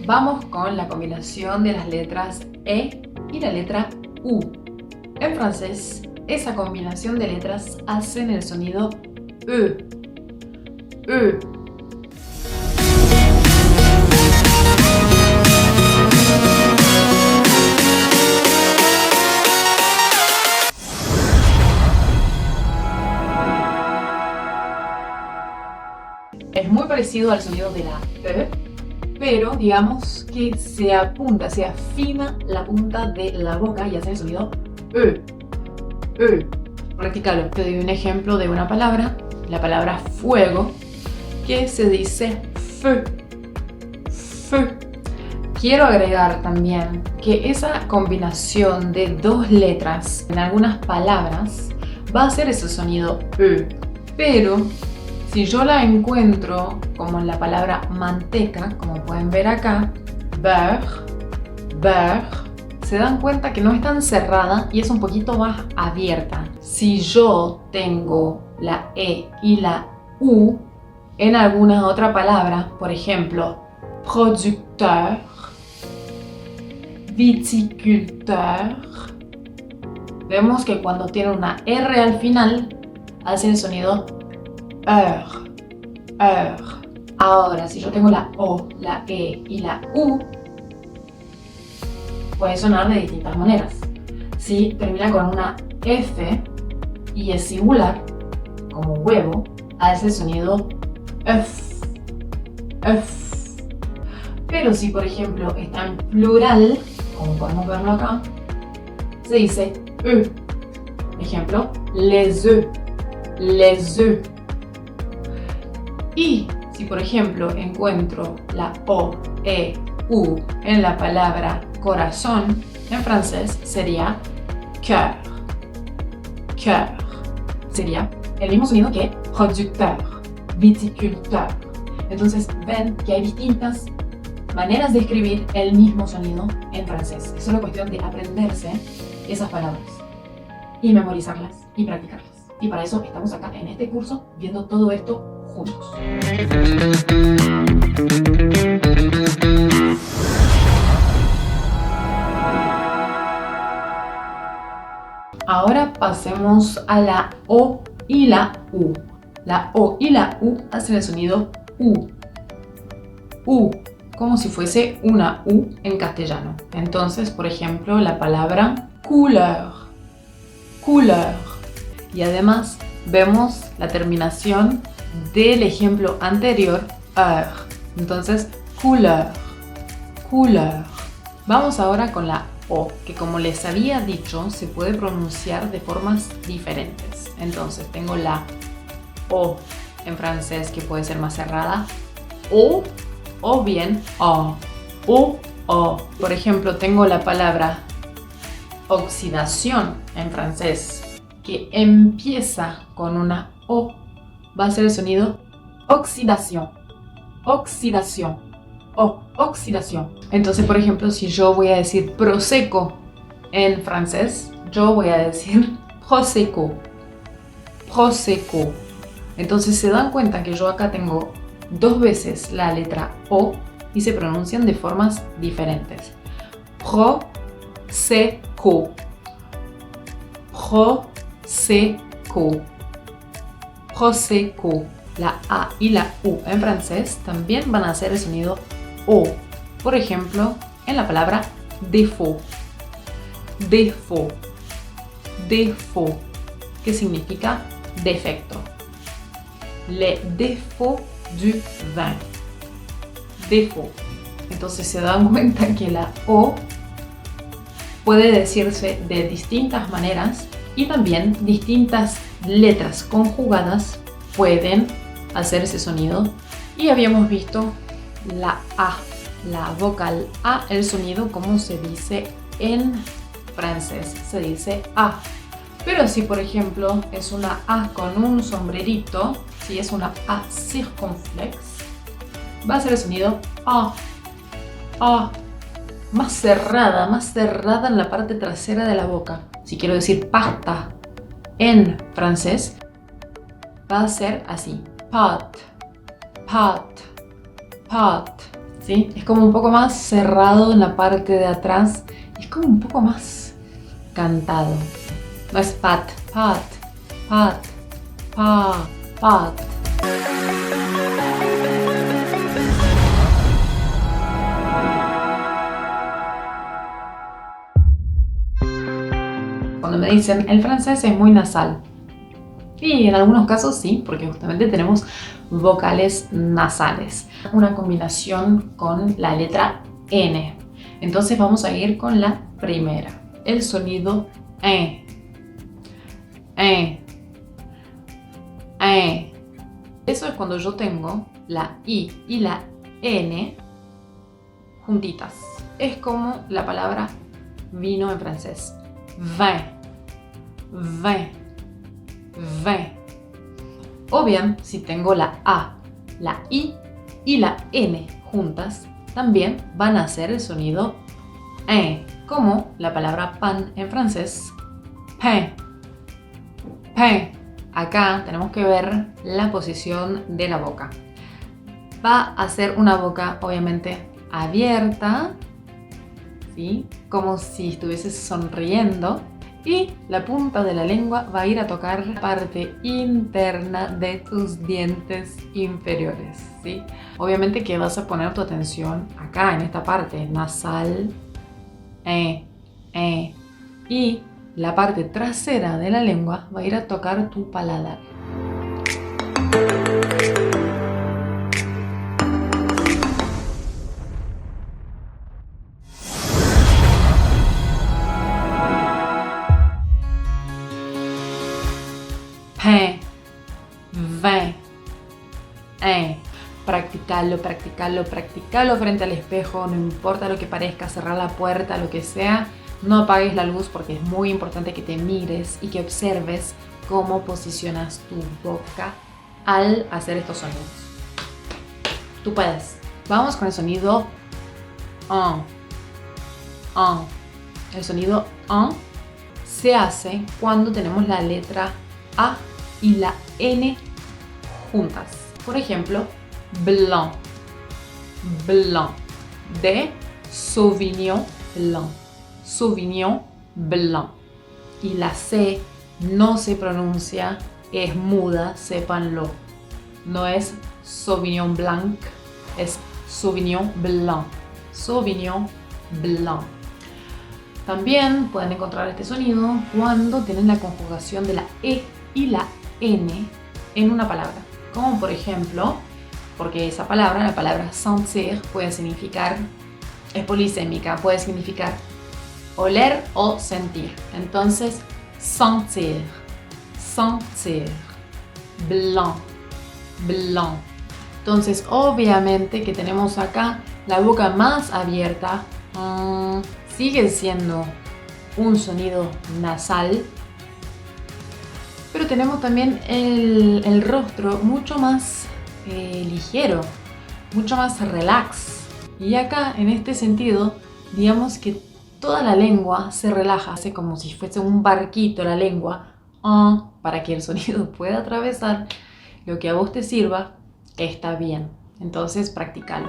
Vamos con la combinación de las letras E y la letra U. En francés, esa combinación de letras hacen el sonido E. E. Es muy parecido al sonido de la E, pero digamos que se apunta, se afina la punta de la boca y hace el sonido E. E. Practícalo. Te doy un ejemplo de una palabra, la palabra fuego, que se dice feu. Feu. Quiero agregar también que esa combinación de dos letras en algunas palabras va a hacer ese sonido E, pero si yo la encuentro como en la palabra manteca, como pueden ver acá, beurre, beurre, se dan cuenta que no es tan cerrada y es un poquito más abierta. Si yo tengo la E y la U en alguna otra palabra, por ejemplo, producteur, viticulteur, vemos que cuando tiene una R al final, hace el sonido heure, heure. Ahora, si yo tengo la O, la E y la U, puede sonar de distintas maneras. Si termina con una F y es singular, como huevo, hace el sonido F, F. Pero si, por ejemplo, está en plural, como podemos verlo acá, se dice E. Ejemplo, les œufs, les œufs. Y si, por ejemplo, encuentro la O, E, U en la palabra corazón, en francés sería cœur, cœur. Sería el mismo sonido que producteur, viticulteur. Entonces ven que hay distintas maneras de escribir el mismo sonido en francés. Es solo cuestión de aprenderse esas palabras y memorizarlas y practicarlas. Y para eso estamos acá en este curso viendo todo esto juntos. Ahora pasemos a la O y la U. La O y la U hacen el sonido U. U, como si fuese una U en castellano. Entonces, por ejemplo, la palabra couleur. Couleur. Y además vemos la terminación del ejemplo anterior, heure. Entonces, couleur, couleur. Vamos ahora con la O, que como les había dicho, se puede pronunciar de formas diferentes. Entonces, tengo la O en francés, que puede ser más cerrada, o bien O. O. Por ejemplo, tengo la palabra oxidación en francés, que empieza con una O, va a ser el sonido oxidación, oxidación, oxidación. Entonces, por ejemplo, si yo voy a decir prosecco en francés, yo voy a decir prosecco, prosecco. Entonces se dan cuenta que yo acá tengo dos veces la letra O y se pronuncian de formas diferentes. Prosecco, prosecco, prosecco. La A y la U en francés también van a hacer el sonido O. Por ejemplo, en la palabra défaut, défaut, défaut, que significa defecto. Les défauts du vin, défaut. Entonces se dan cuenta que la O puede decirse de distintas maneras y también distintas letras conjugadas pueden hacer ese sonido. Y habíamos visto la A, la vocal A, el sonido como se dice en francés, se dice A. Pero si por ejemplo es una A con un sombrerito, si es una A circunflex, va a ser el sonido A, A, más cerrada en la parte trasera de la boca. Si quiero decir pasta en francés, va a ser así, pâte, pâte, pâte. ¿sí? Es como un poco más cerrado en la parte de atrás. Es como un poco más cantado. No es pat, pat, pat, pa, pat. Cuando me dicen el francés es muy nasal. Y en algunos casos sí, porque justamente tenemos vocales nasales. Una combinación con la letra N. Entonces vamos a ir con la primera. El sonido E. Eso es cuando yo tengo la I y la N juntitas. Es como la palabra vino en francés. Vin. Vin. Vin. O bien, si tengo la A, la I y la N juntas, también van a hacer el sonido E, como la palabra pan en francés, pain. Pain. Acá tenemos que ver la posición de la boca. Va a ser una boca obviamente abierta, ¿sí? Como si estuvieses sonriendo. Y la punta de la lengua va a ir a tocar la parte interna de tus dientes inferiores, ¿sí? Obviamente que vas a poner tu atención acá, en esta parte nasal, y la parte trasera de la lengua va a ir a tocar tu paladar. Pain, vin, practicalo, practicalo, practicalo frente al espejo, no importa lo que parezca, cerrar la puerta, lo que sea, no apagues la luz porque es muy importante que te mires y que observes cómo posicionas tu boca al hacer estos sonidos. Tú puedes. Vamos con el sonido El sonido se hace cuando tenemos la letra A y la N juntas. Por ejemplo, blanc, blanc, de Sauvignon blanc, Sauvignon blanc. Y la C no se pronuncia, es muda, sépanlo. No es Sauvignon blanc, es Sauvignon blanc, Sauvignon blanc. También pueden encontrar este sonido cuando tienen la conjugación de la E y la N en una palabra. Como por ejemplo, porque esa palabra, la palabra sentir, puede significar, es polisémica, puede significar oler o sentir. Entonces, sentir, sentir, blanc, blanc. Entonces, obviamente que tenemos acá la boca más abierta. Sigue siendo un sonido nasal, pero tenemos también el rostro mucho más ligero, mucho más relax. Y acá, en este sentido, digamos que toda la lengua se relaja, hace como si fuese un barquito la lengua, para que el sonido pueda atravesar. Lo que a vos te sirva está bien. Entonces, practícalo.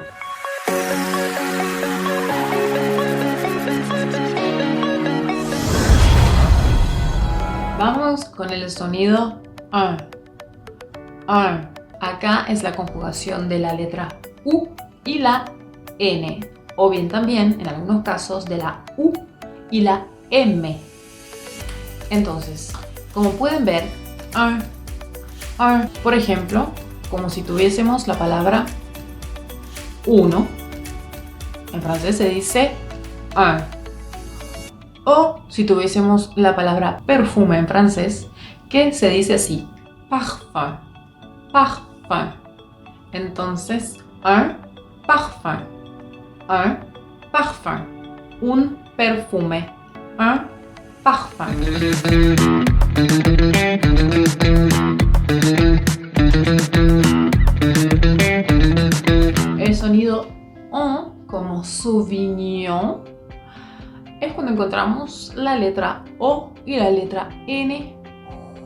Vamos con el sonido Acá es la conjugación de la letra U y la N, o bien también, en algunos casos, de la U y la M. Entonces, como pueden ver, por ejemplo, como si tuviésemos la palabra uno, en francés se dice un. O si tuviésemos la palabra perfume en francés, que se dice así, parfum, parfum. Entonces, un parfum, un parfum, un perfume, un parfum. El sonido on, como Sauvignon, es cuando encontramos la letra O y la letra N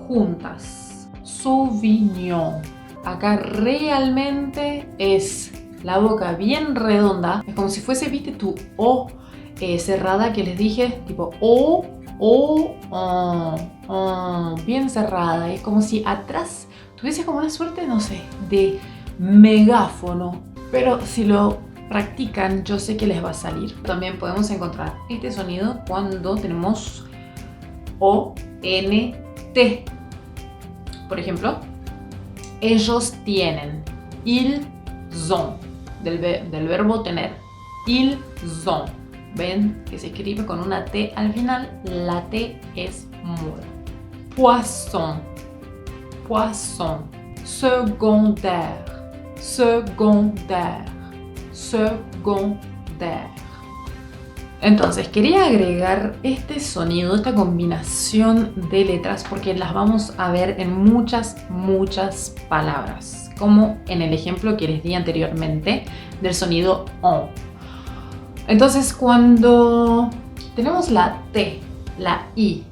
juntas. Sauvignon. Acá realmente es la boca bien redonda. Es como si fuese, viste, tu O cerrada que les dije, tipo O, bien cerrada. Es como si atrás tuvieses como una suerte, no sé, de megáfono. Pero si lo practican, yo sé que les va a salir. También podemos encontrar este sonido cuando tenemos O, N, T. Por ejemplo, ellos tienen. Ils ont. Del verbo tener. Ils ont. Ven que se escribe con una T al final. La T es muda. Poisson. Poisson. Secondaire. Secondaire. Secondaire. Entonces quería agregar este sonido, esta combinación de letras, porque las vamos a ver en muchas palabras, como en el ejemplo que les di anteriormente del sonido on. Entonces cuando tenemos la T, la I,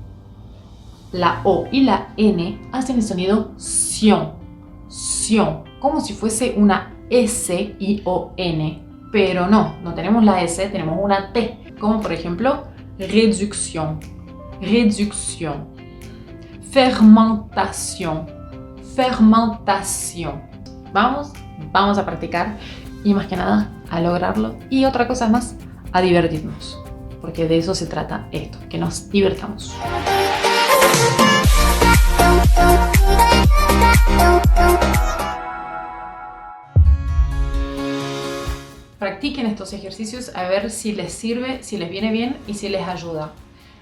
la O y la N, hacen el sonido sion, sion, como si fuese una S-I-O-N, pero no tenemos la S, tenemos una T. Como por ejemplo, réduction, réduction, fermentation, fermentation. Vamos a practicar y más que nada a lograrlo. Y otra cosa más, a divertirnos, porque de eso se trata esto, que nos divertamos. Practiquen estos ejercicios a ver si les sirve, si les viene bien y si les ayuda.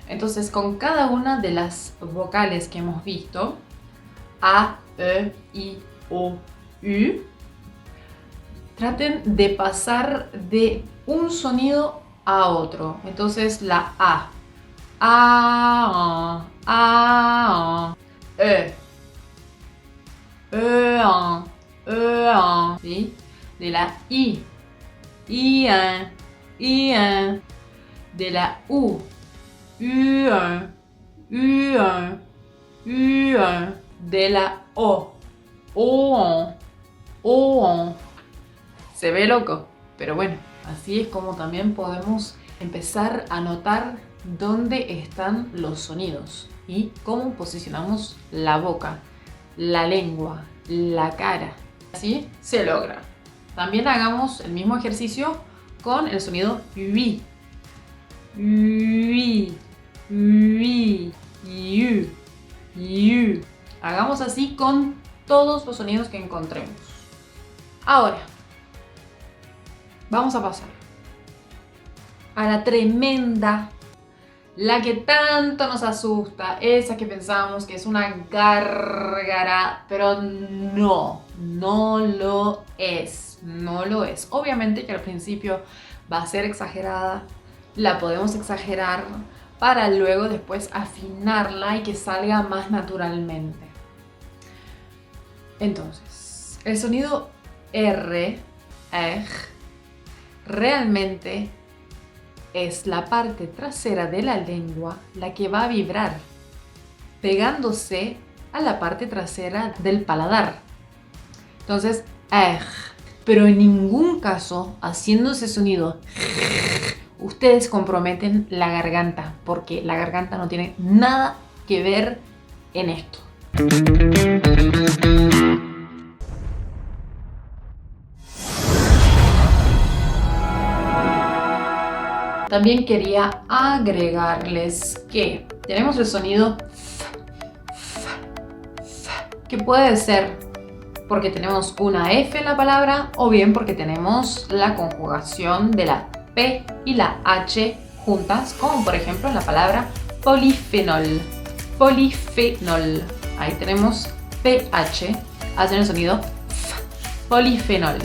Entonces, con cada una de las vocales que hemos visto, A, E, I, O, U, traten de pasar de un sonido a otro. Entonces, la A, E, ¿sí? De la I, I1, I1, de la U, U1, U1, U1, de la O, O1, O1. Se ve loco, pero bueno, así es como también podemos empezar a notar dónde están los sonidos y cómo posicionamos la boca, la lengua, la cara. Así se logra. También hagamos el mismo ejercicio con el sonido UI. UI, UI, U, U. Hagamos así con todos los sonidos que encontremos. Ahora, vamos a pasar a la tremenda, la que tanto nos asusta, esa que pensamos que es una gárgara, pero no lo es. No lo es. Obviamente que al principio va a ser exagerada, la podemos exagerar para luego después afinarla y que salga más naturalmente. Entonces, el sonido R, realmente es la parte trasera de la lengua la que va a vibrar, pegándose a la parte trasera del paladar. Entonces, pero en ningún caso, haciendo ese sonido, ustedes comprometen la garganta, porque la garganta no tiene nada que ver en esto. También quería agregarles que tenemos el sonido que puede ser porque tenemos una F en la palabra o bien porque tenemos la conjugación de la P y la H juntas, como por ejemplo en la palabra polifenol. Polifenol. Ahí tenemos PH, hacen el sonido F, polifenol.